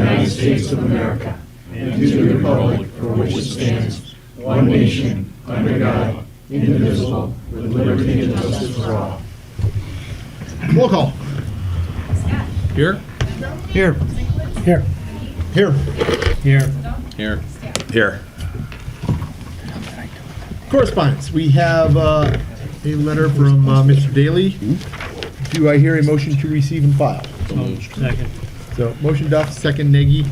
United States of America and to the republic for which it stands, one nation, under God, indivisible, with liberty and justice for all. Roll call. Here? Here. Here. Here. Here. Here. Here. Correspondence. We have a letter from Mr. Dailey. Do I hear a motion to receive and file? Second. So, motion Duff, second Nagy.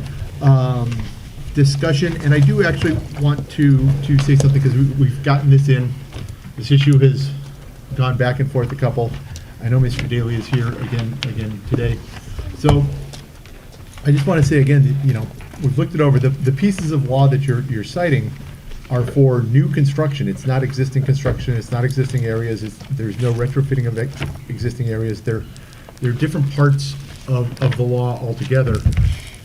Discussion, and I do actually want to say something because we've gotten this in. This issue has gone back and forth a couple. I know Mr. Dailey is here again today. So, I just want to say again, that, you know, we've looked it over. The pieces of law that you're citing are for new construction. It's not existing construction. It's not existing areas. There's no retrofitting of existing areas. They're different parts of the law altogether.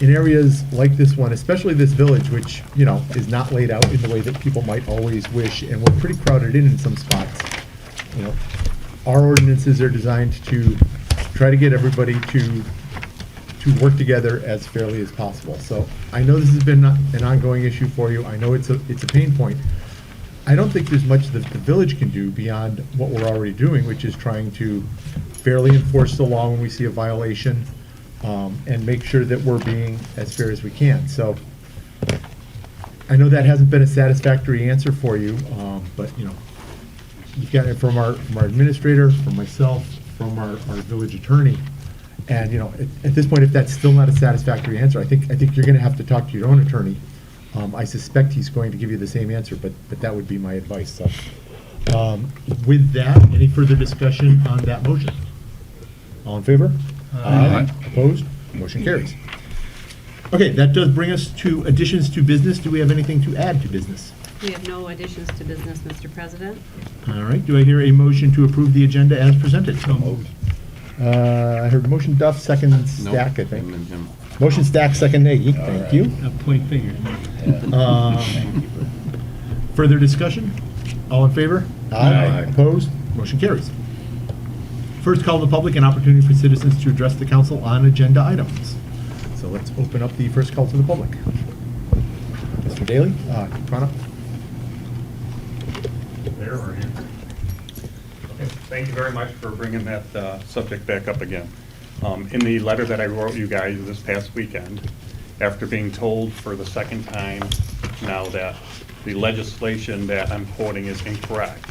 In areas like this one, especially this village, which, you know, is not laid out in the way that people might always wish, and we're pretty crowded in some spots. You know, our ordinances are designed to try to get everybody to work together as fairly as possible. So I know this has been an ongoing issue for you. I know it's a pain point. I don't think there's much that the village can do beyond what we're already doing, which is trying to fairly enforce the law when we see a violation, and make sure that we're being as fair as we can. So I know that hasn't been a satisfactory answer for you, but you know, you've got it from our administrator, from myself, from our village attorney. And you know, at this point, if that's still not a satisfactory answer, I think you're going to have to talk to your own attorney. I suspect he's going to give you the same answer, but that would be my advice. So, with that, any further discussion on that motion? All in favor? Aye. Opposed? Motion carries. Okay, that does bring us to additions to business. Do we have anything to add to business? We have no additions to business, Mr. President. All right. Do I hear a motion to approve the agenda as presented? So moved. I heard motion Duff, second Stack, I think. Motion Stack, second Nagy. Thank you. Point fingers. Further discussion? All in favor? Aye. Opposed? Motion carries. First call to the public, an opportunity for citizens to address the council on agenda items. So let's open up the first call to the public. Mr. Dailey, come on up. There or here? Okay, thank you very much for bringing that subject back up again. In the letter that I wrote you guys this past weekend, after being told for the second time now that the legislation that I'm quoting is incorrect,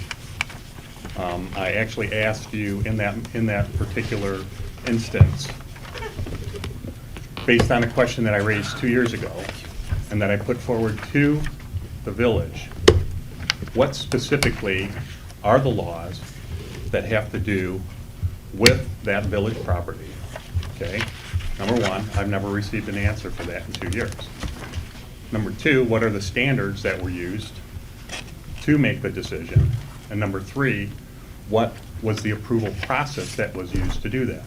I actually asked you in that particular instance, based on a question that I raised 2 years ago and that I put forward to the village, what specifically are the laws that have to do with that village property? Okay, number one, I've never received an answer for that in 2 years. Number two, what are the standards that were used to make the decision? And number three, what was the approval process that was used to do that?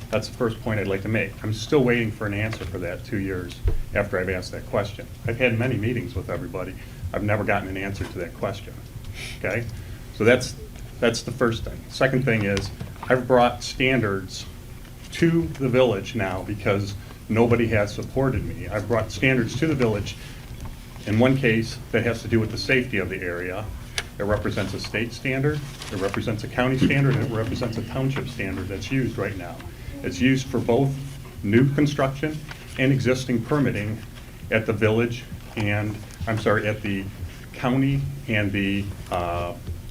That's the first point I'd like to make. I'm still waiting for an answer for that 2 years after I've asked that question. I've had many meetings with everybody. I've never gotten an answer to that question. Okay? So that's the first thing. Second thing is, I've brought standards to the village now because nobody has supported me. I've brought standards to the village, in one case, that has to do with the safety of the area. It represents a state standard, it represents a county standard, and it represents a township standard that's used right now. It's used for both new construction and existing permitting at the village and, at the county and the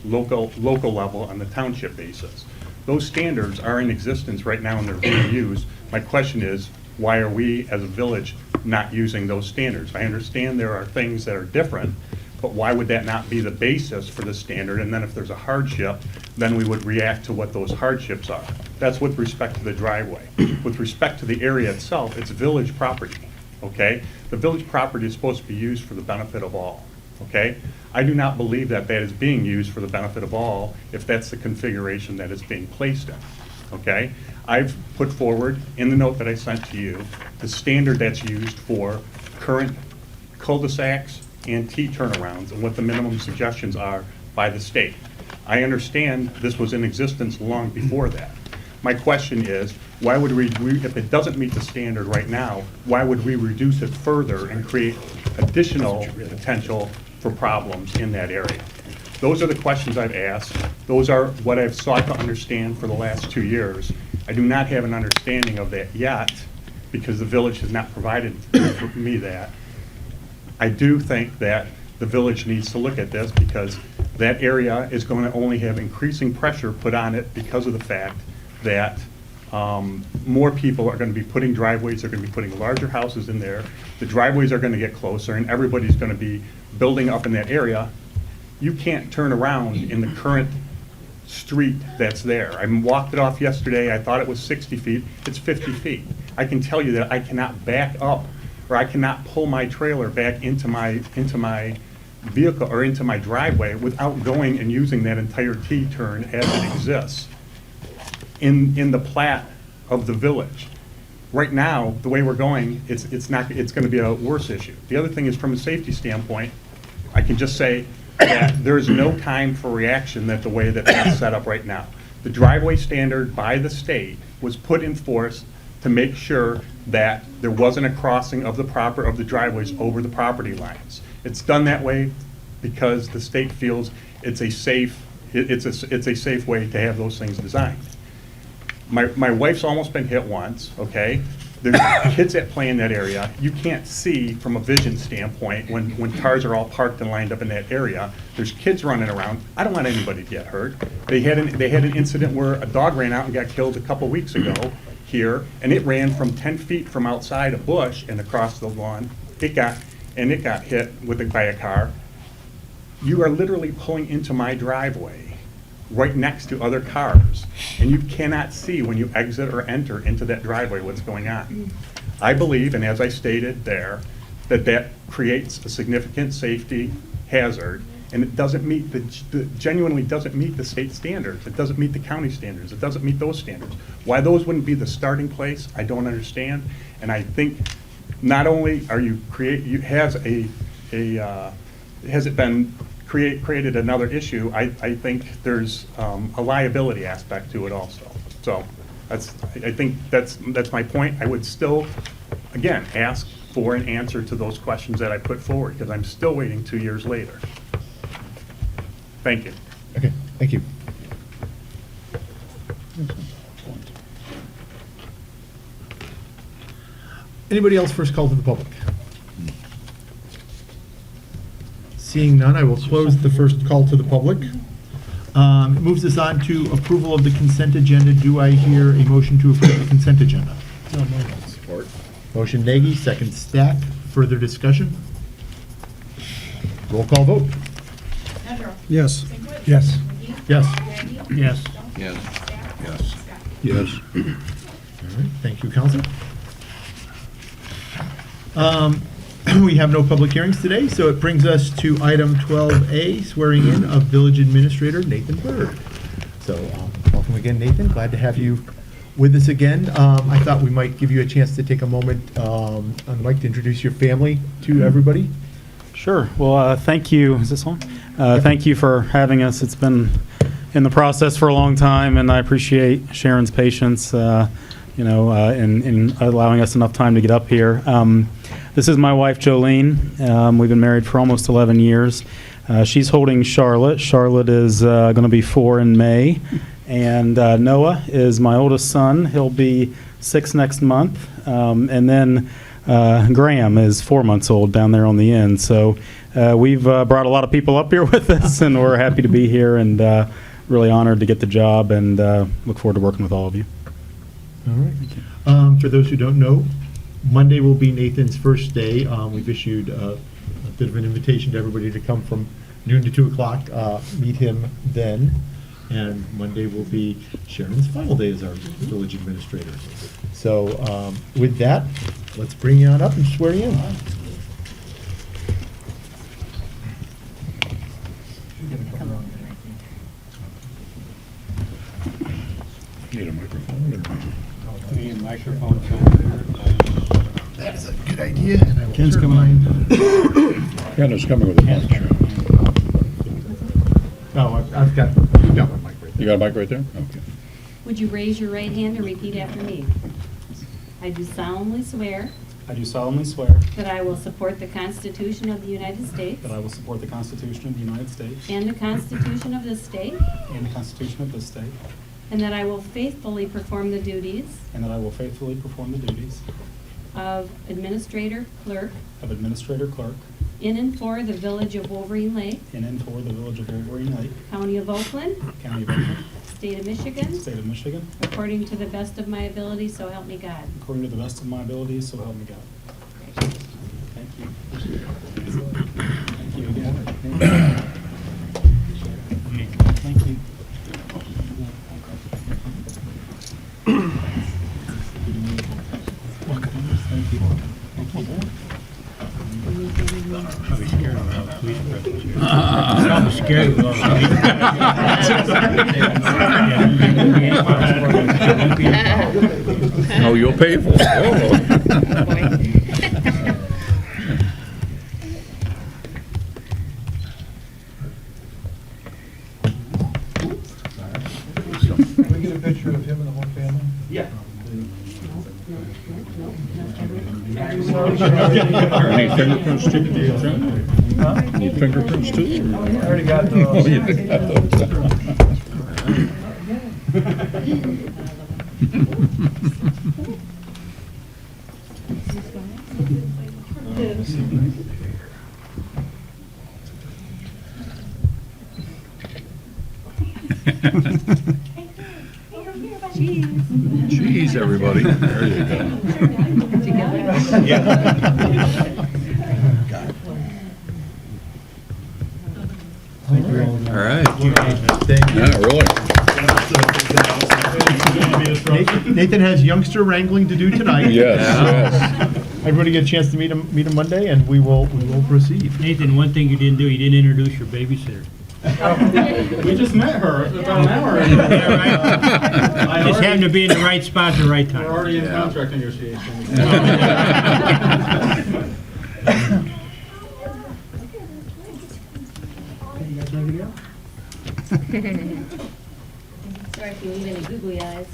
local level on the township basis. Those standards are in existence right now and they're being used. My question is, why are we as a village not using those standards? I understand there are things that are different, but why would that not be the basis for the standard? And then if there's a hardship, then we would react to what those hardships are. That's with respect to the driveway. With respect to the area itself, it's village property, okay? The village property is supposed to be used for the benefit of all, okay? I do not believe that that is being used for the benefit of all if that's the configuration that it's being placed in, okay? I've put forward in the note that I sent to you the standard that's used for current cul-de-sacs and T-turnarounds and what the minimum suggestions are by the state. I understand this was in existence long before that, My question is, why would if it doesn't meet the standard right now, why would we reduce it further and create additional potential for problems in that area? Those are the questions I've asked. Those are what I've sought to understand for the last 2 years. I do not have an understanding of that yet because the village has not provided me that. I do think that the village needs to look at this because that area is going to only have increasing pressure put on it because of the fact that more people are going to be putting driveways, they're going to be putting larger houses in there, the driveways are going to get closer, and everybody's going to be building up in that area. You can't turn around in the current street that's there. I walked it off yesterday, I thought it was 60 feet, it's 50 feet. I can tell you that I cannot back up, or I cannot pull my trailer back into my vehicle or into my driveway without going and using that entire T-turn as it exists in the plat of the village. Right now, the way we're going, it's going to be a worse issue. The other thing is, from a safety standpoint, I can just say that there is no time for reaction that the way that that's set up right now. The driveway standard by the state was put in force to make sure that there wasn't a crossing of the driveways over the property lines. It's done that way because the state feels it's a safe way to have those things designed. My wife's almost been hit once, okay? There's kids that play in that area. You can't see from a vision standpoint when cars are all parked and lined up in that area. There's kids running around. I don't want anybody to get hurt. They had an incident where a dog ran out and got killed a couple weeks ago here, and it ran from 10 feet from outside a bush and across the lawn. It got hit by a car. You are literally pulling into my driveway right next to other cars, and you cannot see when you exit or enter into that driveway what's going on. I believe, and as I stated there, that creates a significant safety hazard, and it doesn't meet genuinely doesn't meet the state standards. It doesn't meet the county standards. It doesn't meet those standards. Why those wouldn't be the starting place, I don't understand. And I think not only are has it been created another issue, I think there's a liability aspect to it also. So I think that's my point. I would still, again, ask for an answer to those questions that I put forward, because I'm still waiting 2 years later. Thank you. Okay, thank you. Anybody else first call to the public? Seeing none, I will close the first call to the public. It moves us on to approval of the consent agenda. Do I hear a motion to approve the consent agenda? Support. Motion Nagy, second Stack. Further discussion? Roll call vote. Pedro. Yes. Sinkwich. Yes. McGee. Yes. Randall. Yes. Johnson. Yes. Stack. Yes. Scott. Yes. All right, thank you, Council. We have no public hearings today, so it brings us to item 12A, swearing in of Village Administrator Nathan Bird. So, welcome again, Nathan. Glad to have you with us again. I thought we might give you a chance to take a moment on the mic to introduce your family to everybody. Sure. Well, thank you. Is this on? Thank you for having us. It's been in the process for a long time, and I appreciate Sharon's patience, in allowing us enough time to get up here. This is my wife, Jolene. We've been married for almost 11 years. She's holding Charlotte. Charlotte is going to be 4 in May. And Noah is my oldest son. He'll be 6 next month. And then Graham is 4 months old down there on the end. So we've brought a lot of people up here with us, and we're happy to be here and really honored to get the job, and look forward to working with all of you. All right. For those who don't know, Monday will be Nathan's first day. We've issued a bit of an invitation to everybody to come from noon to 2 o'clock, meet him then. And Monday will be Sharon's final day as our village administrator. So with that, let's bring you on up and swear you in. Need a microphone? Need microphones over there. That is a good idea. And I will Ken's turn coming mine. Ken is coming with a Ken's bunch. coming. Oh, I've got my mic right there. You got a mic right there? Okay. Would you raise your right hand and repeat after me? I do solemnly swear I do solemnly swear that I will support the Constitution of the United States that I will support the Constitution of the United States and the Constitution of this state, and the Constitution of this state, and that I will faithfully perform the duties and that I will faithfully perform the duties of Administrator Clerk of Administrator Clerk in and for the Village of Wolverine Lake, in and for the Village of Wolverine Lake, County of Oakland, County of Oakland, State of Michigan, State of Michigan, according to the best of my ability, so help me God. according to the best of my abilities, so help me God. Thank you. Thank you again. Thank you. Thank you. I'm scared of those. Oh, you'll pay for it. Can we get a picture of him and the whole family? Yeah. Need fingerprints too? Need fingerprints too? I already got Oh, those. you did. Cheese, everybody. There you go. All right. Thank you. Yeah, really. Nathan has youngster wrangling to do tonight. Yes, yes. Everybody get a chance to meet him Monday, and we will proceed. Nathan, one thing you didn't do, you didn't introduce your babysitter. We just met her about an hour ago. Yeah, right. Just happened to be in the right spot at the right time. We're already in contract negotiations. Sorry if you leave any googly eyes.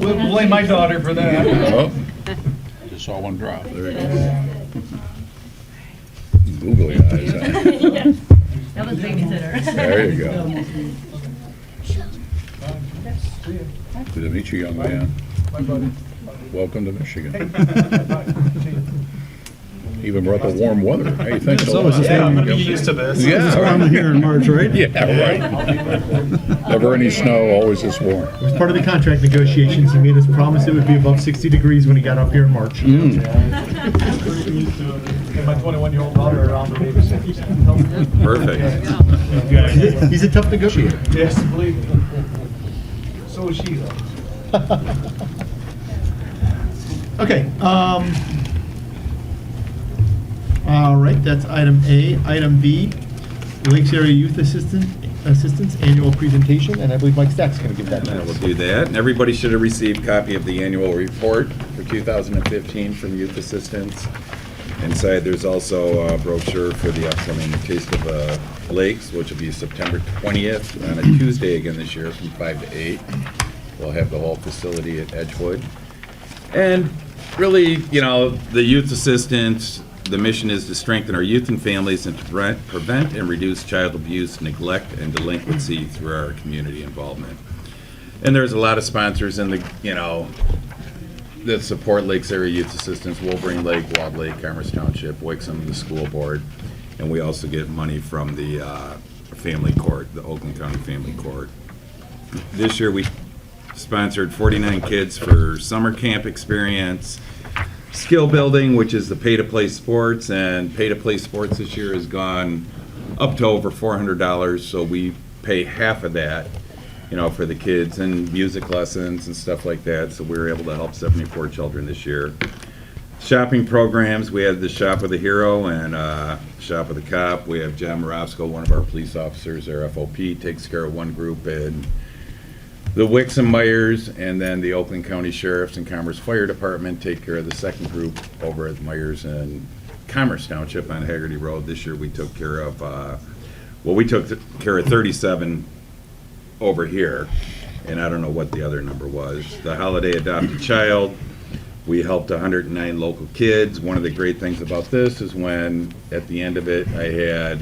We'll blame my daughter for that. Oh, just saw one drop. There you go. Googly eyes. Huh? That was babysitter. There you go. Good to meet you, young man. My buddy. Welcome to Michigan. Even brought the warm weather. Hey, thanks a lot. Yeah, I'm gonna be used to this. Yeah, I'm here in March, right? yeah, right. Never any snow, always this warm. It was part of the contract negotiations. He made us promise it would be above 60 degrees when he got up here in March. And my 21-year-old daughter around the babysitter. Perfect. He's a tough negotiator. Yes, believe me. So is she, though. Okay, all right, that's item A. Item B, Lakes Area Youth Assistance Annual Presentation, and I believe Mike Stack's gonna give that to I will us. do that. And everybody should have received a copy of the annual report for 2015 from Youth Assistance. Inside, there's also a brochure for the upcoming Taste of the Lakes, which will be September 20th on a Tuesday again this year from 5 to 8. We'll have the whole facility at Edgewood. And really, you know, the Youth Assistance, the mission is to strengthen our youth and families and to prevent and reduce child abuse, neglect, and delinquency through our community involvement. And there's a lot of sponsors in the, you know, that support Lakes Area Youth Assistance: Wolverine Lake, Walled Lake, Commerce Township, Wixom, the school board, and we also get money from the family court, the Oakland County Family Court. This year we sponsored 49 kids for summer camp experience, skill building, which is the pay-to-play sports, and pay-to-play sports this year has gone up to over $400, so we pay half of that, you know, for the kids, and music lessons and stuff like that, so we were able to help 74 children this year. Shopping programs, we had the Shop with a Hero and Shop with a Cop. We have John Moravsko, one of our police officers, our FOP, takes care of one group, and the Wixom Myers, and then the Oakland County Sheriff's and Commerce Fire Department take care of the second group over at Myers and Commerce Township on Haggerty Road. This year we took care of, we took care of 37 over here, and I don't know what the other number was. The Holiday Adopt a Child, we helped 109 local kids. One of the great things about this is when, at the end of it, I had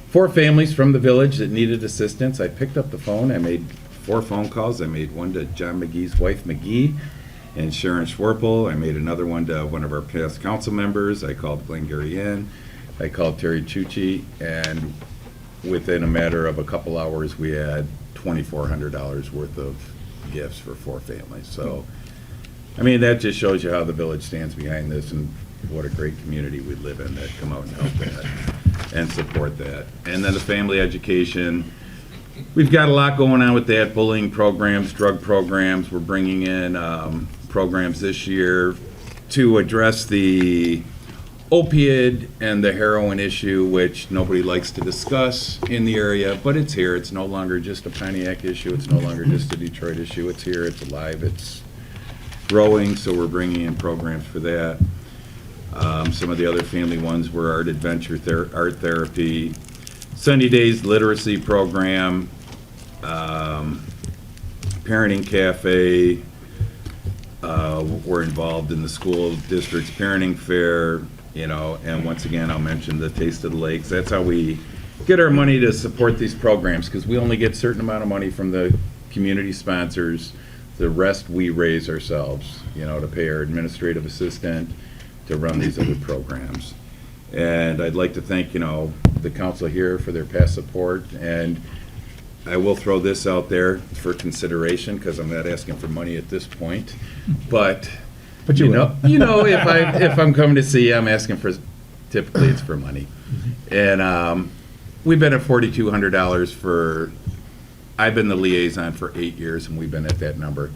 4 families from the village that needed assistance. I picked up the phone, I made 4 phone calls. I made one to John McGee's wife, McGee, and Sharon Schwerpel. I made another one to one of our past council members. I called Glengarry Inn. I called Terry Chucci, and within a matter of a couple hours, we had $2,400 worth of gifts for 4 families. So, I mean, that just shows you how the village stands behind this and what a great community we live in that come out and help that and support that. And then the family education, we've got a lot going on with that, bullying programs, drug programs. We're bringing in programs this year to address the opiate and the heroin issue, which nobody likes to discuss in the area, but it's here. It's no longer just a Pontiac issue. It's no longer just a Detroit issue. It's here. It's alive. It's growing, so we're bringing in programs for that. Some of the other family ones were art adventure, art therapy, Sunny Days literacy program, parenting cafe. We're involved in the school district's parenting fair, you know, and once again, I'll mention the Taste of the Lakes. That's how we get our money to support these programs, because we only get a certain amount of money from the community sponsors. The rest we raise ourselves, you know, to pay our administrative assistant to run these other programs. And I'd like to thank, you know, the council here for their past support. And I will throw this out there for consideration, because I'm not asking for money at this point. But you know, if I'm coming to see you, I'm asking for, typically it's for money. And we've been at $4,200 for, I've been the liaison for 8 years, and we've been at that number.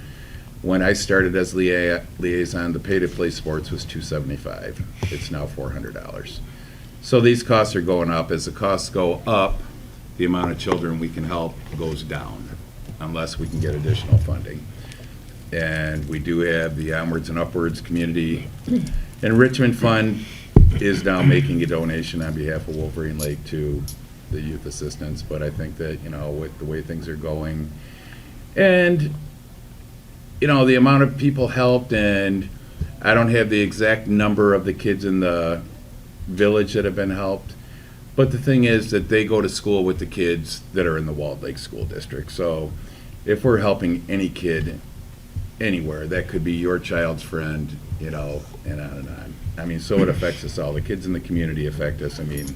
When I started as liaison, the pay to play sports was $275. It's now $400. So these costs are going up. As the costs go up, the amount of children we can help goes down, unless we can get additional funding. And we do have the Onwards and Upwards Community Enrichment Fund is now making a donation on behalf of Wolverine Lake to the youth assistance. But I think that, you know, with the way things are going, and, you know, the amount of people helped, and I don't have the exact number of the kids in the village that have been helped, but the thing is that they go to school with the kids that are in the Walled Lake School District. So if we're helping any kid anywhere, that could be your child's friend, you know, and on and on. I mean, so it affects us all. The kids in the community affect us. I mean,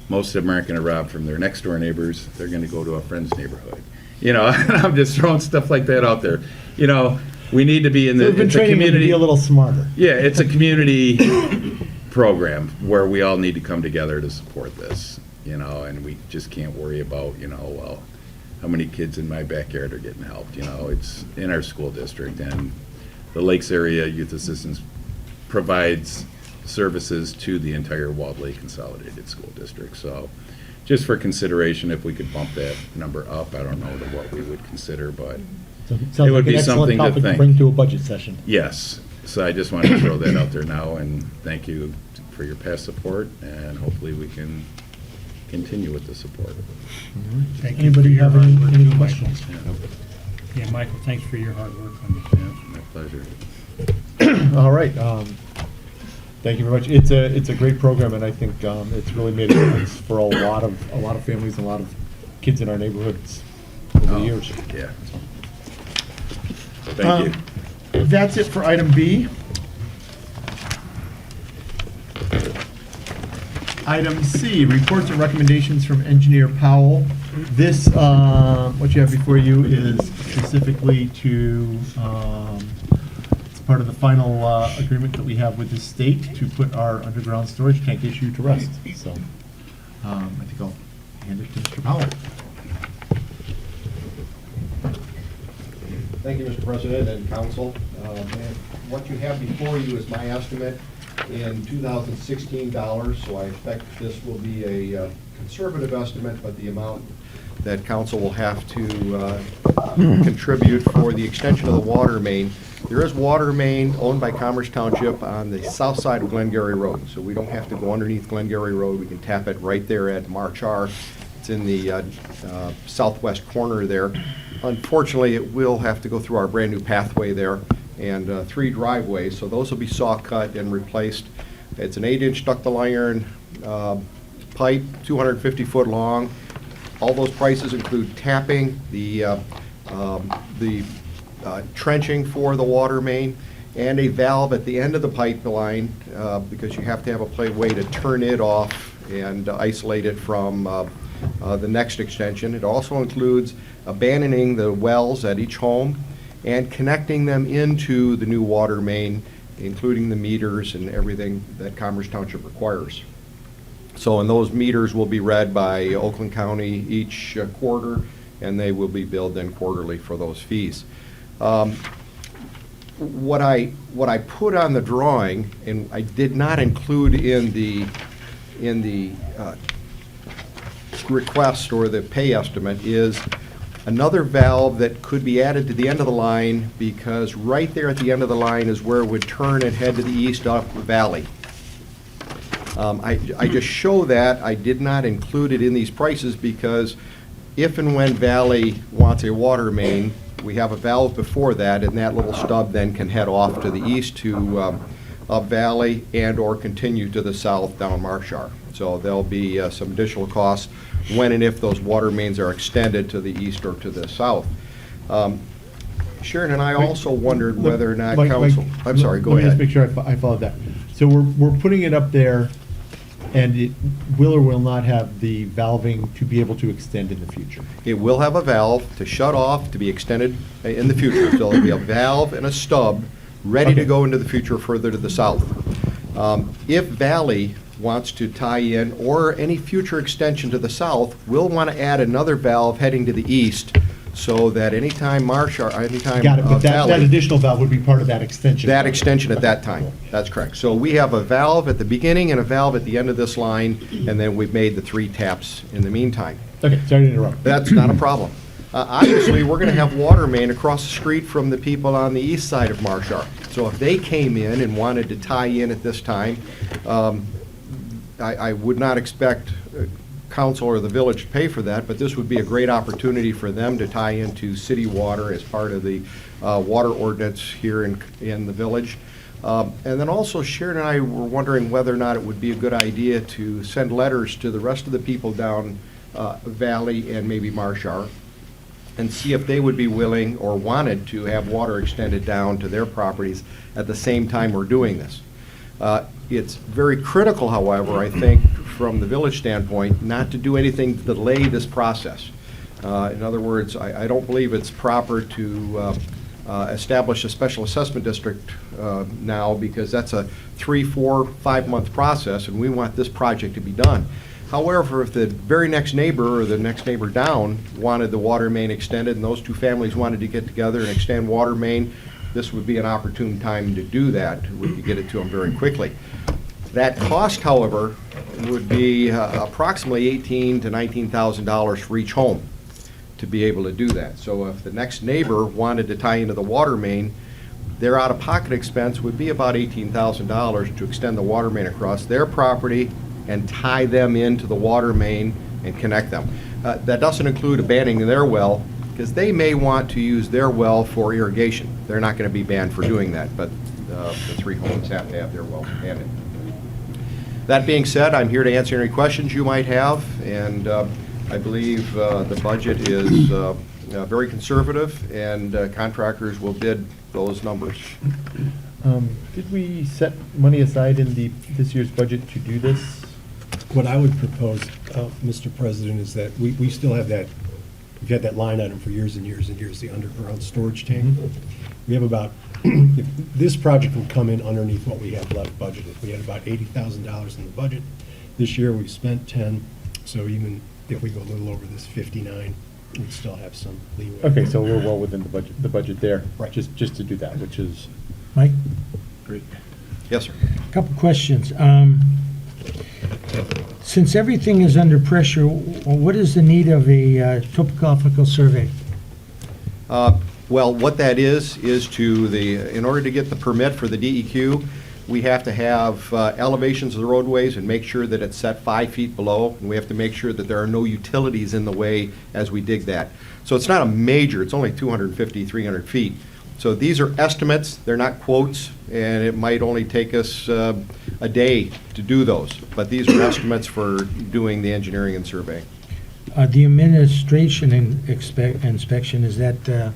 most of them aren't going to rob from their next door neighbors. They're going to go to a friend's neighborhood. You know, I'm just throwing stuff like that out there. You know, we need to be in the We've been training them to community. be a little smarter. Yeah, it's a community program where we all need to come together to support this, you know, and we just can't worry about, you know, well, how many kids in my backyard are getting helped, you know. It's in our school district, and the Lakes Area Youth Assistance provides services to the entire Walled Lake Consolidated School District. So just for consideration, if we could bump that number up, I don't know to what we would consider, but So it would be something to topic think. bring to a budget session. Yes, so I just wanted to throw that out there now, and thank you for your past support, and hopefully we can continue with the support. Thank you Anybody for your have hard any work too, questions? Michael. Yeah, Michael, thanks for your hard work on this. Yeah, my pleasure. All right. Thank you very much. It's a great program, and I think it's really made a difference for a lot of families and a lot of kids in our neighborhoods over the years. Yeah. Thank you. That's it for item B. Item C, reports and recommendations from Engineer Powell. This, what you have before you is specifically to, it's part of the final agreement that we have with the state to put our underground storage tank issue to rest. So, I think I'll hand it to Mr. Powell. Thank you, Mr. President and Council. And what you have before you is my estimate in 2016 dollars, so I expect this will be a conservative estimate, but the amount that council will have to contribute for the extension of the water main. There is water main owned by Commerce Township on the south side of Glengarry Road, so we don't have to go underneath Glengarry Road. We can tap it right there at March R. It's in the southwest corner there. Unfortunately, it will have to go through our brand-new pathway there and 3 driveways, so those will be saw cut and replaced. It's an 8-inch ductile iron pipe, 250-foot long. All those prices include tapping, the trenching for the water main, and a valve at the end of the pipeline because you have to have a way to turn it off and isolate it from the next extension. It also includes abandoning the wells at each home and connecting them into the new water main, including the meters and everything that Commerce Township requires. So, and those meters will be read by Oakland County each quarter, and they will be billed then quarterly for those fees. What I put on the drawing, and I did not include in the request or the pay estimate, is another valve that could be added to the end of the line, because right there at the end of the line is where it would turn and head to the east up the valley. I just show that. I did not include it in these prices because if and when Valley wants a water main, we have a valve before that, and that little stub then can head off to the east to Valley and or continue to the south down Marshar. So there'll be some additional costs when and if those water mains are extended to the east or to the south. Sharon and I also wondered whether or not council... I'm sorry, go ahead. Let me just make sure I followed that. So we're putting it up there, and it will or will not have the valving to be able to extend in the future? It will have a valve to shut off to be extended in the future. So there'll be a valve and a stub ready to go into the future further to the south. If Valley wants to tie in, or any future extension to the south, we'll want to add another valve heading to the east, so that anytime Got it, but that Valley, additional valve would be part of that extension? that extension at that time. That's correct. So we have a valve at the beginning and a valve at the end of this line, and then we've made the 3 taps in the meantime. Okay, sorry to interrupt. That's not a problem. Obviously, we're going to have water main across the street from the people on the east side of Marshar. So if they came in and wanted to tie in at this time, I would not expect council or the village to pay for that, but this would be a great opportunity for them to tie into city water as part of the water ordinance here in the village. And then also Sharon and I were wondering whether or not it would be a good idea to send letters to the rest of the people down Valley and maybe Marshar, and see if they would be willing or wanted to have water extended down to their properties at the same time we're doing this. It's very critical, however, I think, from the village standpoint, not to do anything to delay this process. In other words, I don't believe it's proper to establish a special assessment district now, because that's a 3, 4, 5-month process, and we want this project to be done. However, if the very next neighbor or the next neighbor down wanted the water main extended, and those 2 families wanted to get together and extend water main, this would be an opportune time to do that. We could get it to them very quickly. That cost, however, would be approximately $18,000 to $19,000 for each home to be able to do that. So if the next neighbor wanted to tie into the water main, their out-of-pocket expense would be about $18,000 to extend the water main across their property and tie them into the water main and connect them. That doesn't include abandoning their well, because they may want to use their well for irrigation. They're not going to be banned for doing that, but the 3 homes have to have their wells abandoned. That being said, I'm here to answer any questions you might have, and I believe the budget is very conservative, and contractors will bid those numbers. Did we set money aside in this year's budget to do this? What I would propose, Mr. President, is that we still have that, we've had that line item for years and years and years, the underground storage tank. We have about, if this project would come in underneath what we have left budgeted. We had about $80,000 in the budget. This year, we've spent 10, so even if we go a little over this 59, we'd still have some leeway. Okay, so we're well within the budget there. Right. Just to do that, which is Mike, great. Yes, sir. couple questions. Since everything is under pressure, what is the need of a topographical survey? Well, what that is to in order to get the permit for the DEQ, we have to have elevations of the roadways and make sure that it's set 5 feet below, and we have to make sure that there are no utilities in the way as we dig that. So it's not a major, it's only 250, 300 feet. So these are estimates, they're not quotes, and it might only take us a day to do those. But these are estimates for doing the engineering and surveying. The administration and inspection, is that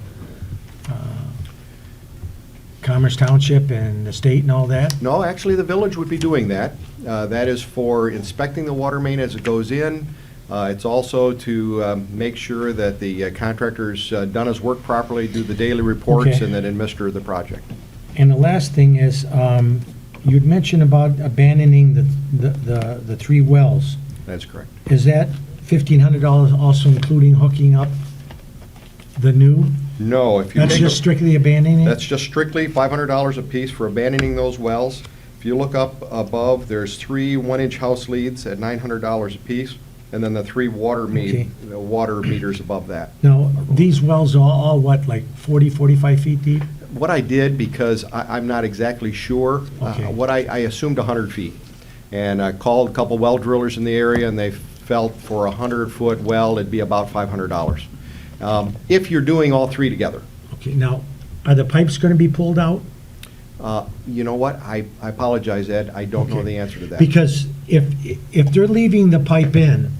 Commerce Township and the state and all that? No, actually, the village would be doing that. That is for inspecting the water main as it goes in. It's also to make sure that the contractor's done his work properly, do the daily reports, Okay. and then administer the project. And the last thing is, you'd mentioned about abandoning the 3 wells. That's correct. Is that $1,500 also including hooking up the new? No, if you That's take just strictly abandoning? That's just strictly $500 a piece for abandoning those wells. If you look up above, there's 3 one-inch house leads at $900 a piece, and then the 3 water Okay. water meters above that. Now, these wells are all what, like 40, 45 feet deep? What I did, because I'm not exactly sure, Okay. what I assumed 100 feet. And I called a couple well drillers in the area, and they felt for a 100-foot well, it'd be about $500. If you're doing all 3 together. Okay, now, are the pipes going to be pulled out? You know what? I apologize, Ed. I don't know Okay. the answer to that. Because if they're leaving the pipe in,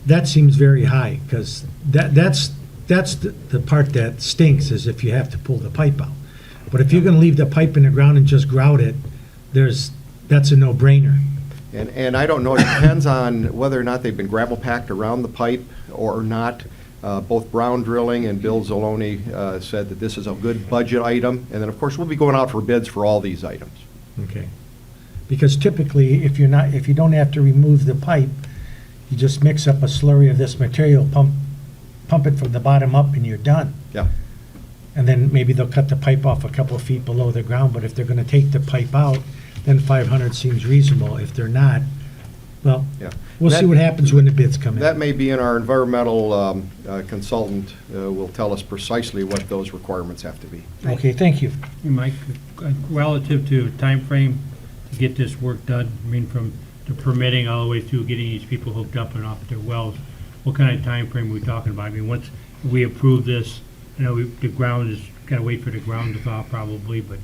that seems very high, because that's the part that stinks, is if you have to pull the pipe out. But if you're going to leave the pipe in the ground and just grout it, that's a no-brainer. And I don't know, it depends on whether or not they've been gravel packed around the pipe or not. Both Brown Drilling and Bill Zalone said that this is a good budget item. And then, of course, we'll be going out for bids for all these items. Okay. Because typically, if you don't have to remove the pipe, you just mix up a slurry of this material, pump it from the bottom up, and you're done. Yeah. And then maybe they'll cut the pipe off a couple of feet below the ground, but if they're gonna take the pipe out, then 500 seems reasonable. If they're not, well, Yeah. we'll see That- what happens when the bids come in. That may be in our environmental consultant will tell us precisely what those requirements have to be. Okay, thank you. Mike, relative to time frame to get this work done, I mean, from the permitting all the way through getting these people hooked up and off their wells, what kind of time frame are we talking about? I mean, once we approve this, I know the ground is, gotta wait for the ground to thaw probably, but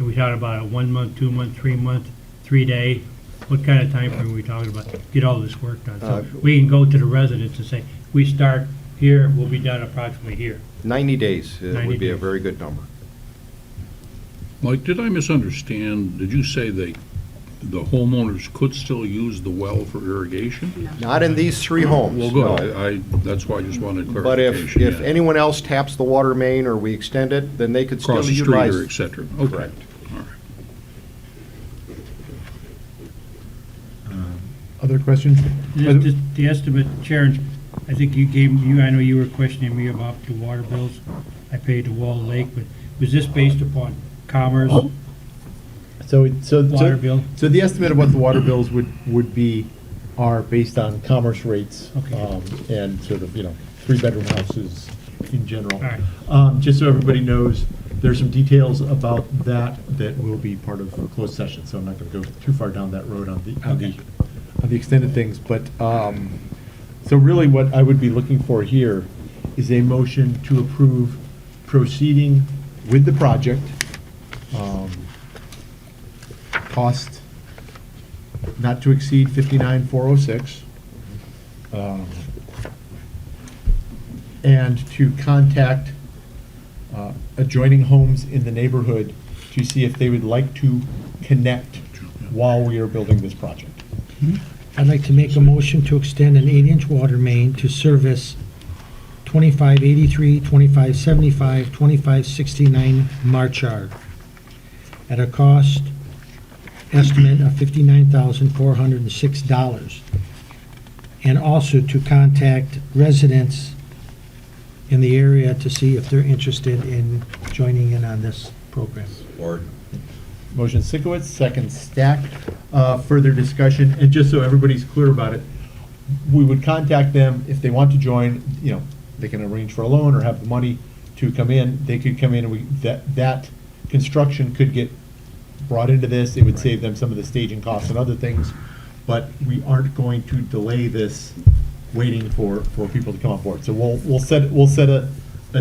are we talking about a 1 month, 2 month, 3 month, 3 day? What kind of time frame are we talking about to get all this work done? So we can go to the residents and say, we start here, we'll be done approximately here. 90 days 90 would be a days. very good number. Mike, did I misunderstand? Did you say the homeowners could still use the well for irrigation? Not in these 3 homes. Well, no. good. That's why I just wanted But clarification. if yeah. anyone else taps the water main or we extend it, then they could still Across the street utilize. or et cetera. Okay. Correct. All right. Other questions? Just the estimate, Sharon, I think I know you were questioning me about the water bills I paid to Wall Lake, but was this based upon Commerce water bill? So the estimate of what the water bills would be are based on commerce rates. Okay. And sort of, 3-bedroom houses in general. All right. Just so everybody knows, there's some details about that will be part of a closed session, so I'm not going to go too far down that road on the extended things. But, so really what I would be looking for here is a motion to approve proceeding with the project. Cost not to exceed $59,406. And to contact adjoining homes in the neighborhood to see if they would like to connect while we are building this project. I'd like to make a motion to extend an 8-inch water main to service 2583, 2575, 2569 Marchard at a cost estimate of $59,406. And also to contact residents in the area to see if they're interested in joining in on this program. Or Motion Sikowitz, second Stack. Further discussion, and just so everybody's clear about it, we would contact them if they want to join, they can arrange for a loan or have the money to come in. They could come in and that construction could get brought into this. It would save them some of the staging costs and other things, but we aren't going to delay this waiting for people to come on board. So we'll set a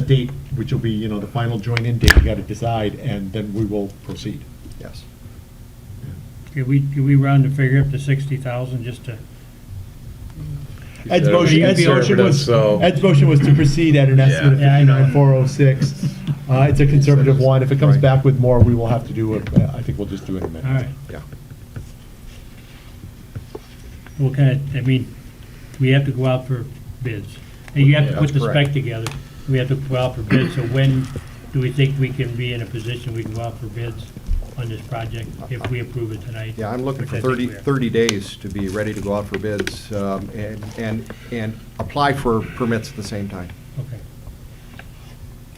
date, which will be, you know, the final join-in date. We got to decide, and then we will proceed. Yes. Can we round the figure up to 60,000 just to? Ed's said motion, Ed's motion conservative, was, so- Ed's motion was to proceed at an estimate of Yeah, I know. 59,406. It's a conservative one. If it comes Right. back with more, we will have to do it. I think we'll just do it in a minute. All right. Yeah. What kind of, I mean, we have to go out for bids. And you have to Yeah, put the that's spec correct. together. We have to go out for bids. So when do we think we can be in a position we can go out for bids on this project if we approve it tonight? Yeah, I'm looking Which for I think 30, we are. 30 days to be ready to go out for bids and apply for permits at the same time. Okay.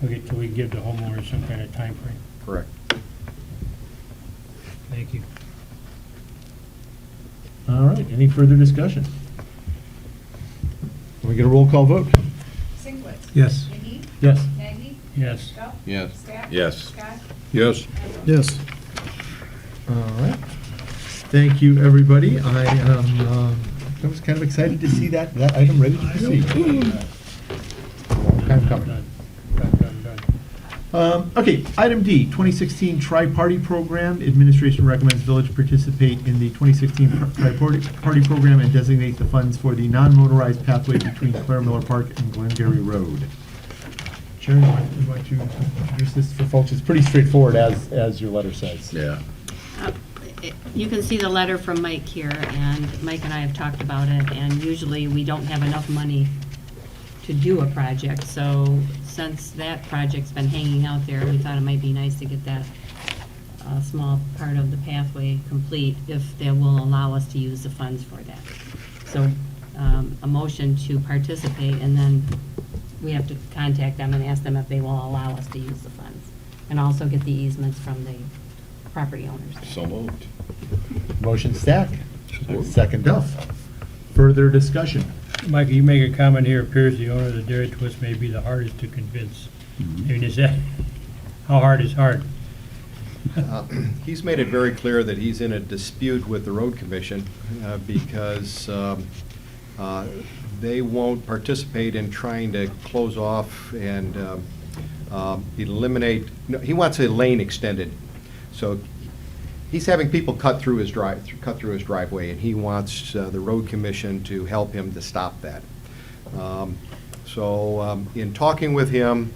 Okay, so we give the homeowner some kind of time frame. Correct. Thank you. All right, any further discussion? Can we get a roll call vote? Sinkwitz. Yes. McGee. Yes. Maggie. Yes. Duff. Yes. Stack. Yes. Scott. Yes. Yes. All right. Thank you, everybody. I was kind of excited to see that item ready to proceed. Time coming. Done. Okay, item D, 2016 Tri-Party Program. Administration recommends village participate in the 2016 Tri-Party Program and designate the funds for the non-motorized pathway between Claire Miller Park and Glengarry Road. Sharon, you want to introduce this for folks? It's pretty straightforward, as your letter says. Yeah. You can see the letter from Mike here, and Mike and I have talked about it, and usually we don't have enough money to do a project, so since that project's been hanging out there, we thought it might be nice to get that small part of the pathway complete if they will allow us to use the funds for that. So a motion to participate, and then we have to contact them and ask them if they will allow us to use the funds, and also get the easements from the property owners. So moved. Motion Stack, second Duff. Further discussion? Mike, you make a comment here, appears the owner of the dairy twist may be the hardest to convince. I mean, is that, how hard is hard? He's made it very clear that he's in a dispute with the road commission because they won't participate in trying to close off and eliminate, no, he wants a lane extended. So he's having people cut through his driveway, and he wants the road commission to help him to stop that. In talking with him,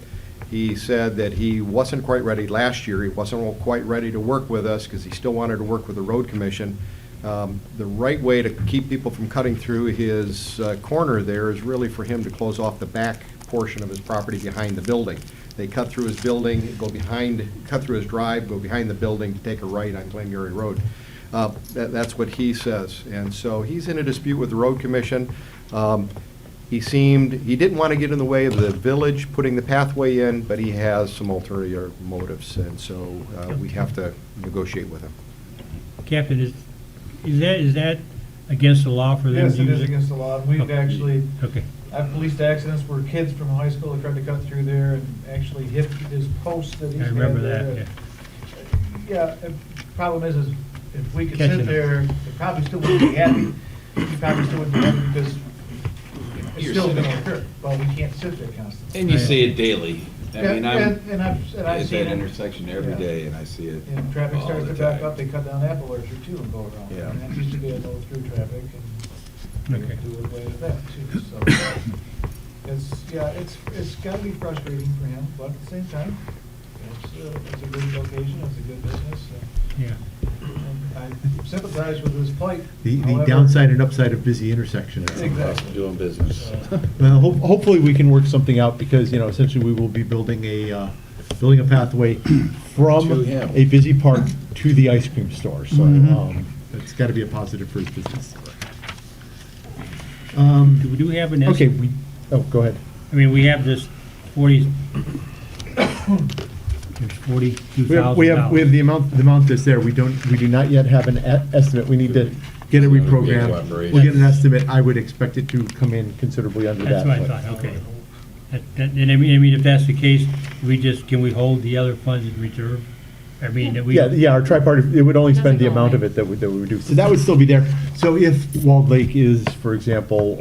he said that he wasn't quite ready last year. He wasn't quite ready to work with us because he still wanted to work with the road commission. The right way to keep people from cutting through his corner there is really for him to close off the back portion of his property behind the building. They cut through his building, cut through his drive, go behind the building to take a right on Glengarry Road. That's what he says. And so he's in a dispute with the road commission. He didn't want to get in the way of the village putting the pathway in, but he has some ulterior motives, and so we have to negotiate with him. Captain, is that against the law for them Yes, to it use is it? against the law. We've Okay. actually, Okay, I've policed accidents where kids from high school have tried to cut through there and actually hit his post that he's I had remember there. that, yeah. Yeah, the problem is if we could Catching sit them. there, they probably still wouldn't be happy. He probably still wouldn't be happy because it's You're still sitting gonna there. occur. Well, we can't sit there constantly. And you see it daily. I mean, I'm And I've at seen that it. intersection every Yeah. day, and I see it And traffic all starts the to back time. up, they cut down Apple Orchard too and go around. Yeah. And that used to be a no-through traffic and Okay. do away with that too, so. It's gotta be frustrating for him, but at the same time, it's a good location, it's a good business. Yeah. And I sympathize with his plight. The However- downside and upside of busy intersection. Exactly. Doing business. Well, hopefully we can work something out because, essentially we will be building a pathway from To him. a busy park to the ice cream store. So it's got to be a positive for his business. Do we have an Okay, estimate? go ahead. I mean, we have this 40, there's $42,000. We have the amount that's there. We do not yet have an estimate. We need to get it reprogrammed. Cooperation. We'll get an estimate. I would expect it to come in considerably under that. That's what I but- thought, okay. And I mean, if that's the case, can we hold the other funds in reserve I mean, that we. Yeah, our tripartite, it would only Doesn't spend the go amount of away. it that we would do. So that would still be there. So if Walled Lake is, for example,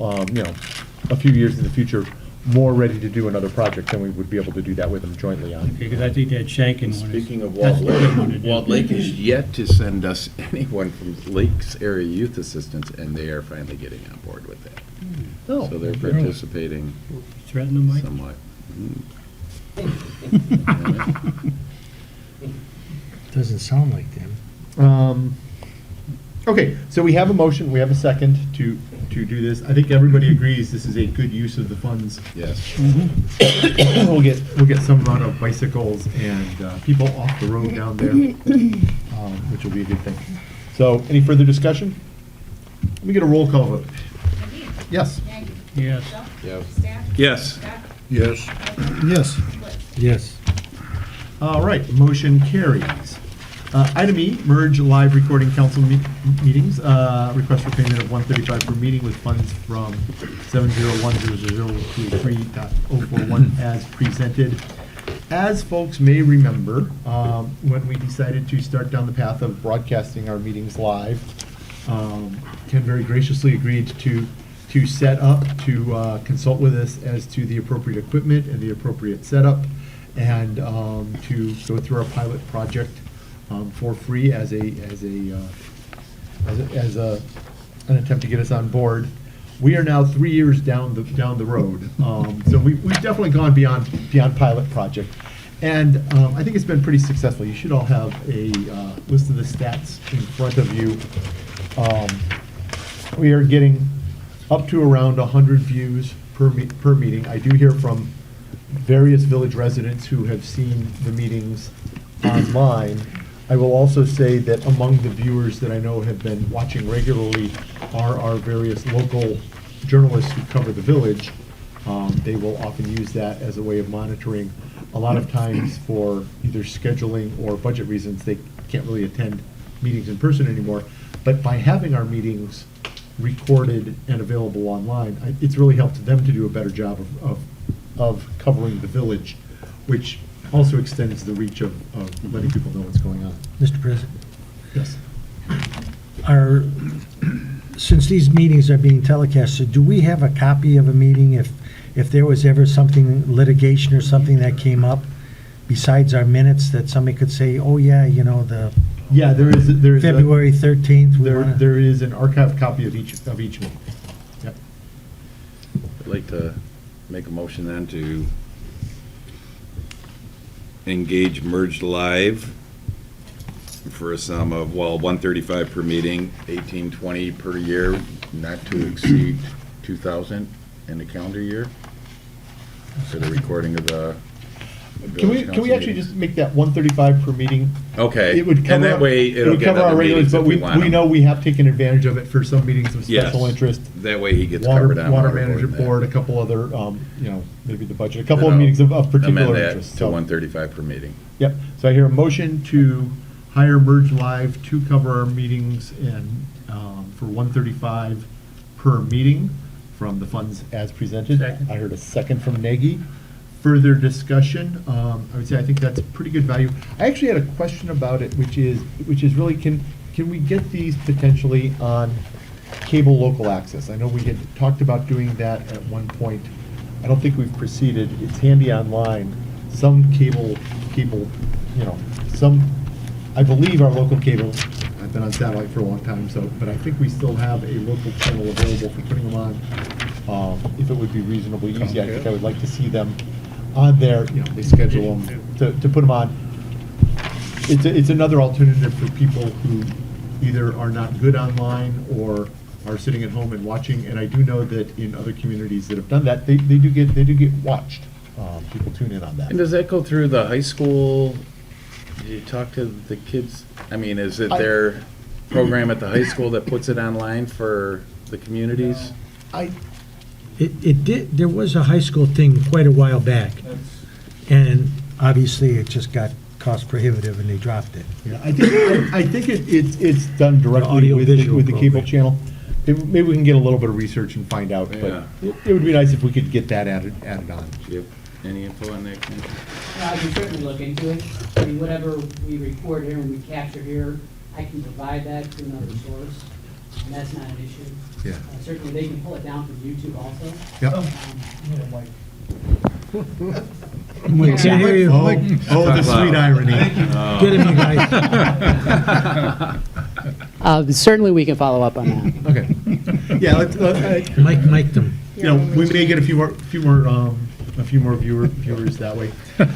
a few years in the future, more ready to do another project, then we would be able to do that with them jointly on. Because I think that Shankin one is. Speaking of that's Walled the big one to Lake, do. Walled Lake is yet to send us anyone from Lakes Area Youth Assistance, and they are finally getting on board with that. Oh, So they're really? participating Threaten them, Mike? somewhat. Doesn't sound like them. Okay, so we have a motion, we have a second to do this. I think everybody agrees this is a good use of the funds. Yes. We'll get some amount of bicycles and people off the road down there, which will be a good thing. So, any further discussion? Let me get a roll call vote. Yes. Yes. Yes. Yes. Yes. Yes. All right, motion carries. Item E, merge live recording council meetings. Request for payment of $135 per meeting with funds from 7010023.041 as presented. As folks may remember, when we decided to start down the path of broadcasting our meetings live, Ken very graciously agreed to set up, to consult with us as to the appropriate equipment and the appropriate setup, and to go through our pilot project for free as an attempt to get us on board. We are now 3 years down the road, so we've definitely gone beyond pilot project, and I think it's been pretty successful. You should all have a list of the stats in front of you. We are getting up to around 100 views per meeting. I do hear from various village residents who have seen the meetings online. I will also say that among the viewers that I know have been watching regularly are our various local journalists who cover the village. They will often use that as a way of monitoring. A lot of times for either scheduling or budget reasons, they can't really attend meetings in person anymore. But by having our meetings recorded and available online, it's really helped them to do a better job of covering the village, which also extends the reach of letting people know what's going on. Mr. President, Yes. since these meetings are being telecasted, do we have a copy of a meeting if there was ever something, litigation or something that came up besides our minutes, that somebody could say, oh yeah, the Yeah, there is February 13th? there is an archived copy of each meeting. Yep. I'd like to make a motion then to engage Merged Live for a sum of, $135 per meeting, $18.20 per year, not to exceed $2,000 in a calendar year for the recording of the Can we village council actually meetings. just make that 135 per meeting? Okay, It would cover, and that way it it'll would get cover our other regulars, meetings but if we want we 'em. know we have taken advantage of it for some meetings of Yes. special interest. That way he gets Water covered on. Water our Manager board then. Board, a couple other, maybe the budget, a couple Then of meetings of I'll particular amend that interest. to So, 135 per meeting. yep, so I hear a motion to hire Merge Live to cover our meetings and, for 135 per meeting from the funds as presented. Second. I heard a second from Nagy. Further discussion, I would say I think that's pretty good value. I actually had a question about it, which is really, can we get these potentially on cable local access? I know we had talked about doing that at one point. I don't think we've proceeded. It's handy online. Some cable, I believe our local cable, I've been on satellite for a long time, but I think we still have a local channel available for putting them on, if it would be reasonably easy. I think I would like to see them on there, they schedule them to put them on. It's another alternative for people who either are not good online or are sitting at home and watching, and I do know that in other communities that have done that, they do get watched. People tune in on that. And does that go through the high school? Do you talk to the kids? I mean, is it their program at the high school that puts it online for the communities? It did, there was a high school thing quite a while back, and obviously it just got cost prohibitive and they dropped it. Yeah, I think it's done directly audio-visual with the cable program. channel. Maybe we can get a little bit of research and find out, Yeah. but it would be nice if we could get that added on. Yep. Any info on that, Ken? I can certainly look into it. I mean, whatever we record here and we capture here, I can provide that to another source, and that's not an issue. Yeah. Certainly, they can pull it down from YouTube also. Yep. Mike, can't hear you. Oh, the sweet irony. Get him, you guys. Certainly, we can follow up on that. Okay. Yeah, Mike them. you know, we may get a few more viewers that way.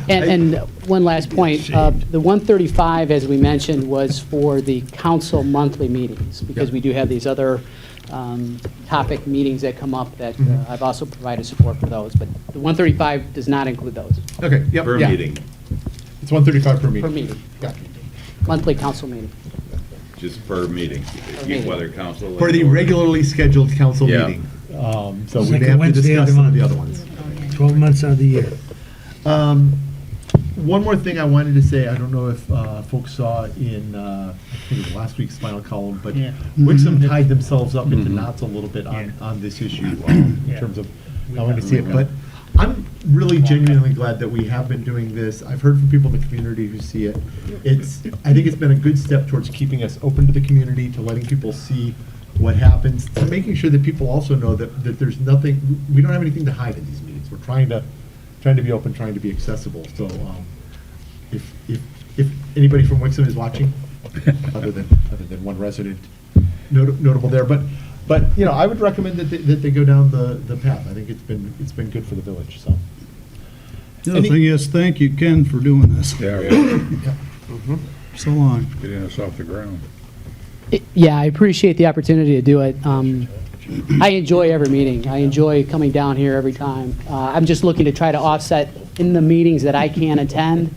And one last point, the 135, as we mentioned, was for the council monthly meetings, because we do have these other topic meetings that come up that I've also provided support for those, but the 135 does not include those. Okay, yep. Per yeah. meeting, It's 135 per meeting. Per meeting. Yeah. Monthly council meeting. just per meeting, meeting. whether council. For the regularly scheduled council Yeah. meeting. So we Second may have to Wednesday of discuss the some of the month. other ones. 12 months out of the year. One more thing I wanted to say, I don't know if folks saw in, I think it was last week's final column, but Yeah. Wixom tied themselves up into knots a little bit on this issue in Yeah. terms of how I see it. But I'm really genuinely glad that we have been doing this. I've heard from people in the community who see it. I think it's been a good step towards keeping us open to the community, to letting people see what happens, to making sure that people also know that there's nothing, we don't have anything to hide in these meetings. We're trying to be open, trying to be accessible. So if anybody from Wixom is watching, other than one resident notable there, but you know, I would recommend that they go down the path. I think it's been good for the village. So The other thing is, thank you, Ken, for doing this. Yeah, So long. Getting us off the ground. Yeah, I appreciate the opportunity to do it. I enjoy every meeting. I enjoy coming down here every time. I'm just looking to try to offset in the meetings that I can't attend.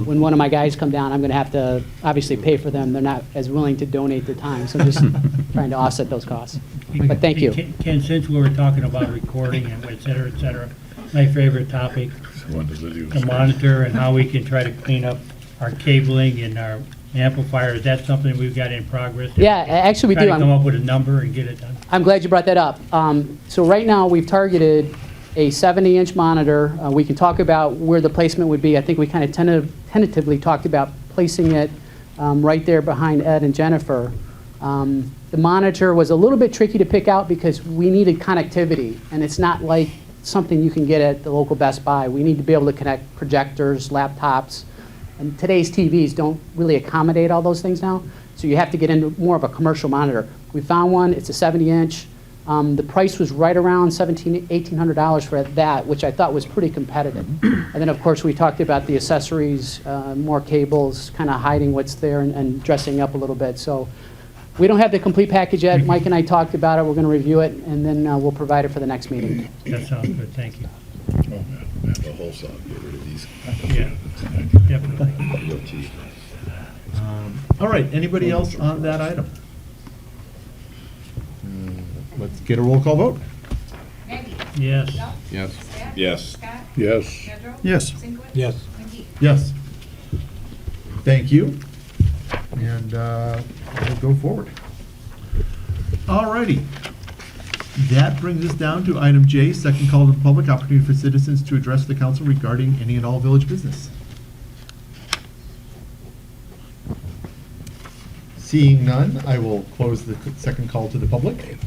When one of my guys come down, I'm going to have to obviously pay for them. They're not as willing to donate their time, so I'm just trying to offset those costs. But thank you. Ken, since we were talking about recording and et cetera, my favorite topic, the monitor and how we can try to clean up our cabling and our amplifiers. That's something we've got in progress. Yeah, actually we do. Try to come up with a number and get it done. I'm glad you brought that up. So right now, we've targeted a 70-inch monitor. We can talk about where the placement would be. I think we kind of tentatively talked about placing it right there behind Ed and Jennifer. The monitor was a little bit tricky to pick out because we needed connectivity, and it's not like something you can get at the local Best Buy. We need to be able to connect projectors, laptops, and today's TVs don't really accommodate all those things now, so you have to get into more of a commercial monitor. We found one, it's a 70-inch. The price was right around $1,800 for that, which I thought was pretty competitive. And then, of course, we talked about the accessories, more cables, kind of hiding what's there and dressing up a little bit. So we don't have the complete package yet. Mike and I talked about it. We're going to review it, and then we'll provide it for the next meeting. That sounds good, thank you. The whole song, get rid of these. Yeah, definitely. Real cheap. all right, anybody else on that item? Let's get a roll call vote. Yes. Yes. Yes. Yes. Yes. Yes. Yes. Thank you. And we'll go forward. All righty. That brings us down to item J, second call to the public, opportunity for citizens to address the council regarding any and all village business. Seeing none, I will close the second call to the public.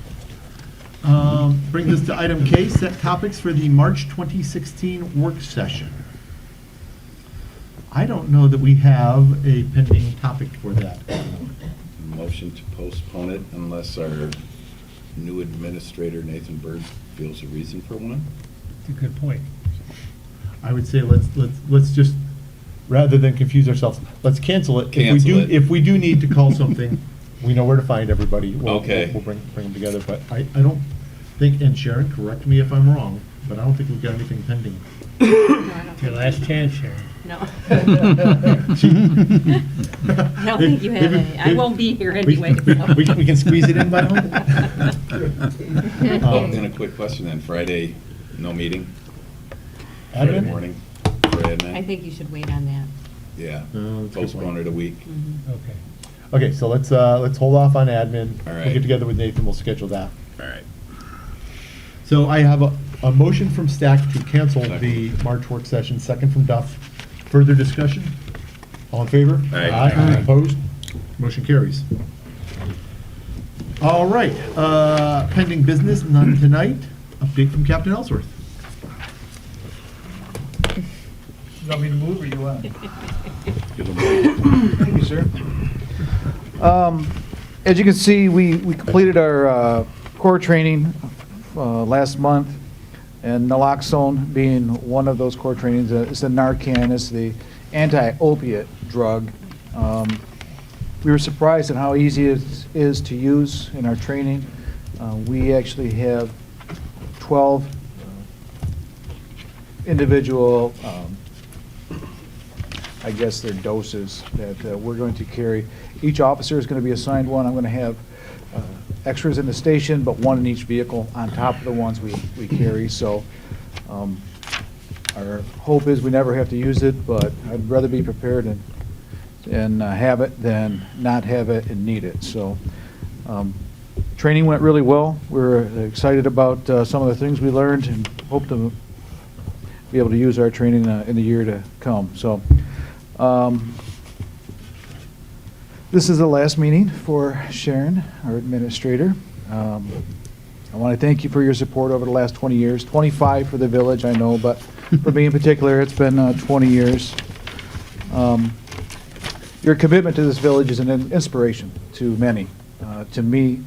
Brings us to item K, set topics for the March 2016 work session. I don't know that we have a pending topic for that. Motion to postpone it unless our new administrator, Nathan Bird, feels a reason for one. That's a good point. I would say let's just, rather than confuse ourselves, let's cancel it. Cancel it. If we do need to call something, we know where to find everybody. Okay. We'll bring them together, but I don't think, and Sharon, correct me if I'm wrong, but I don't think we've got anything pending. It's your last chance, Sharon. No. I don't think you have any. I won't be here anyway. We can squeeze it in by home. And a quick question then, Friday, no meeting? Friday Admin? morning for admin? I think you should wait on that. Yeah, Oh, that's a good postpone point. it a week. Okay. Okay, so let's hold off on admin. All We'll right. get together with Nathan, we'll schedule that. All right. So I have A motion from Stack to cancel the March work session, second from Duff. Further discussion? All in favor? Aye. Opposed? Motion carries. All right, pending business, none tonight. Update from Captain Ellsworth. You want me to move or you want? Thank you, sir. As you can see, we completed our core training last month, and naloxone being one of those core trainings. It's the Narcan, it's the anti-opiate drug. We were surprised at how easy it is to use in our training. We actually have 12 individual, I guess they're doses that we're going to carry. Each officer is going to be assigned one. I'm going to have extras in the station, but one in each vehicle on top of the ones we carry. So our hope is we never have to use it, but I'd rather be prepared and have it than not have it and need it. So training went really well. We're excited about some of the things we learned and hope to be able to use our training in the year to come. So this is the last meeting for Sharon, our administrator. I want to thank you for your support over the last 20 years. 25 for the village, I know, but for me in particular, it's been 20 years. Your commitment to this village is an inspiration to many. To me,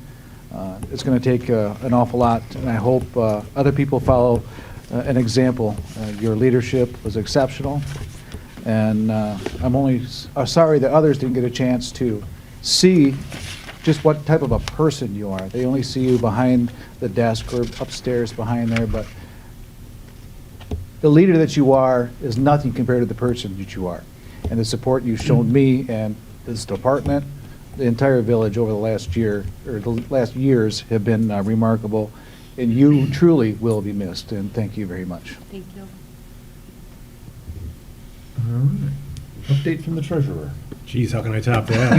it's going to take an awful lot, and I hope other people follow an example. Your leadership was exceptional, and I'm only sorry that others didn't get a chance to see just what type of a person you are. They only see you behind the desk or upstairs behind there, but the leader that you are is nothing compared to the person that you are. And the support you've shown me and this department, the entire village over the last year, or the last years have been remarkable, and you truly will be missed, and thank you very much. Thank you. All right. Update from the treasurer. Geez, how can I top that?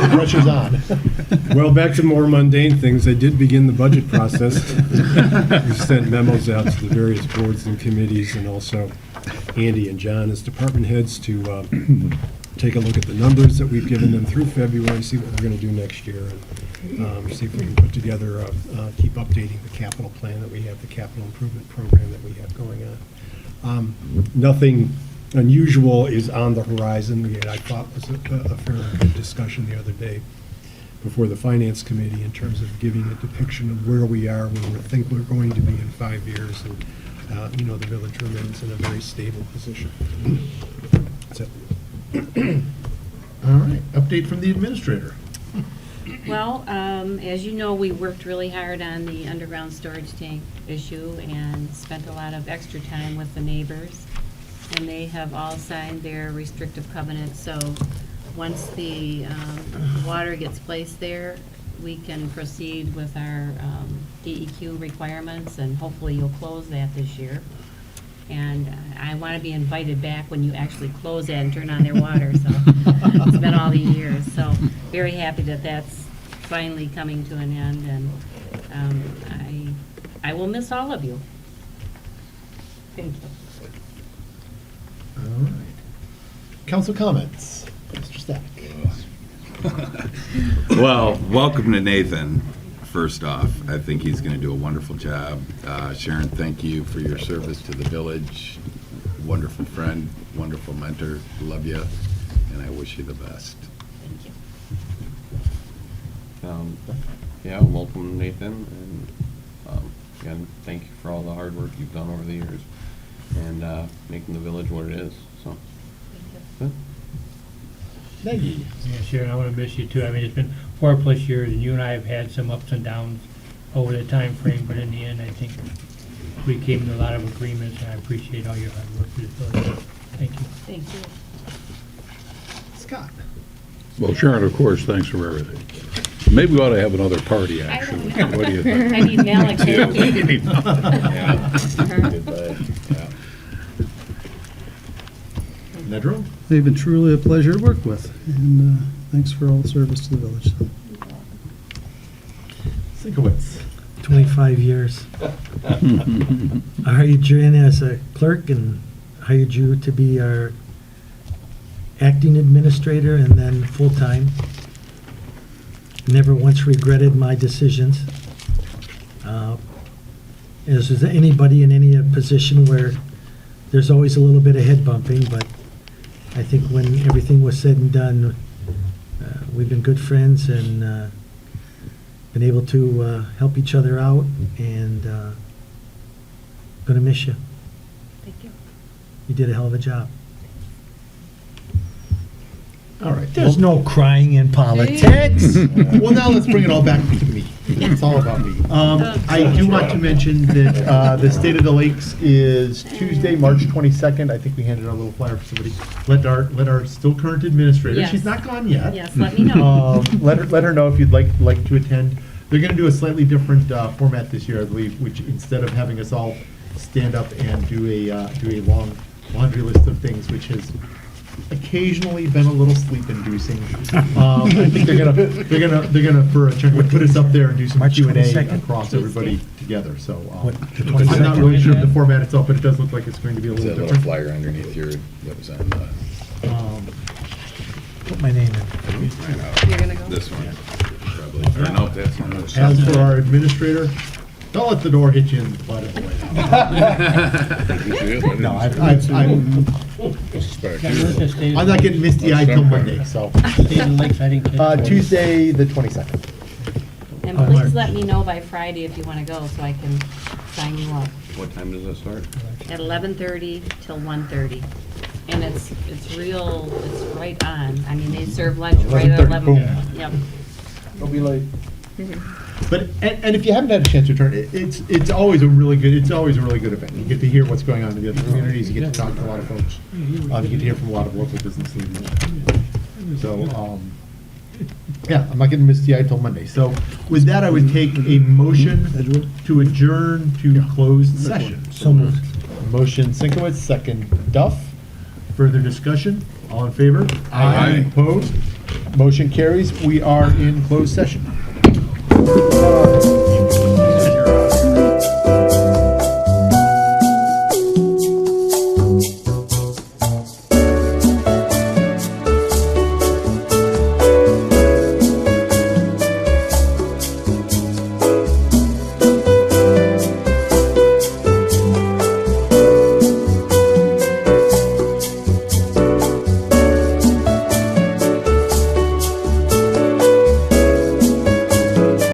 The pressure's on. Well, back to more mundane things. I did begin the budget process. We sent memos out to the various boards and committees, and also Andy and John as department heads to take a look at the numbers that we've given them through February, see what we're going to do next year, and see if we can put together, keep updating the capital plan that we have, the capital improvement program that we have going on. Nothing unusual is on the horizon. I thought was a fairly good discussion the other day before the Finance Committee in terms of giving a depiction of where we are, where we think we're going to be in 5 years, and the village remains in a very stable position. That's it. All right. Update from the administrator. Well, as you know, we worked really hard on the underground storage tank issue and spent a lot of extra time with the neighbors. And they have all signed their restrictive covenant, so once the water gets placed there, we can proceed with our DEQ requirements, and hopefully you'll close that this year. And I want to be invited back when you actually close that and turn on their water, so it's been all these years. So very happy that that's finally coming to an end, and I will miss all of you. Thank you. All right. Council comments. Mr. Stack. Well, welcome to Nathan, first off. I think he's going to do a wonderful job. Sharon, thank you for your service to the village. Wonderful friend, wonderful mentor. Love you, and I wish you the best. Thank you. Yeah, welcome Nathan, and again, thank you for all the hard work you've done over the years and making the village what it is. So, good. Maggie. Yeah, Sharon, I want to miss you too. I mean, it's been 4+ years, and you and I have had some ups and downs over the time frame, but in the end, I think we came to a lot of agreements, and I appreciate all your hard work for this village. Thank you. Thank you. Scott. Well, Sharon, of course, thanks for everything. Maybe we ought to have another party, actually. What do you think? I need Malik too. Nedro. They've been truly a pleasure to work with, and thanks for all the service to the village. Sinkowitz. 25 years. I hired you in as a clerk and hired you to be our acting administrator and then full-time. Never once regretted my decisions. As is anybody in any position where there's always a little bit of head bumping, but I think when everything was said and done, we've been good friends and been able to help each other out, and gonna miss you. Thank you. You did a hell of a job. All right. There's no crying in politics. Well, now let's bring it all back to me. It's all about me. I do want to mention that the State of the Lakes is Tuesday, March 22nd. I think we handed out a little flyer for somebody. Let our still current administrator, Yes. she's not gone yet. Yes, let me know. Let her know if you'd like to attend. They're going to do a slightly different format this year, I believe, which instead of having us all stand up and do a long laundry list of things, which has occasionally been a little sleep-inducing. I think they're gonna for a chunk put us up there and do some March Q&A 22nd? across everybody together. So What, the I'm not 22nd? really sure of the format itself, but it does look like it's going to be a Is little that little different. flyer underneath your, that was on the, Put my name in. You're gonna go? this one, probably. Or no, that's not. As for our administrator, don't let the door hit you in the butt on the way out. No, I'm not getting misty-eyed till Monday, so. Tuesday, the 22nd. And Oh, please March. let me know by Friday if you want to go, so I can sign you up. What time does that start? At 11:30 till 1:30. And it's right on. I mean, they serve lunch right at 11:30, 11. boom. Yep. Don't be late. But, and if you haven't had a chance to return, it's always a really good event. You get to hear what's going on in the other communities, you get to talk to a lot of folks. You get to hear from a lot of local business leaders. So, yeah, I'm not getting misty-eyed till Monday. So with that, I would take a motion to adjourn to closed session. So moved. Motion Sinkowitz, second Duff. Further discussion? All in favor? Aye. Opposed? Motion carries. We are in closed session.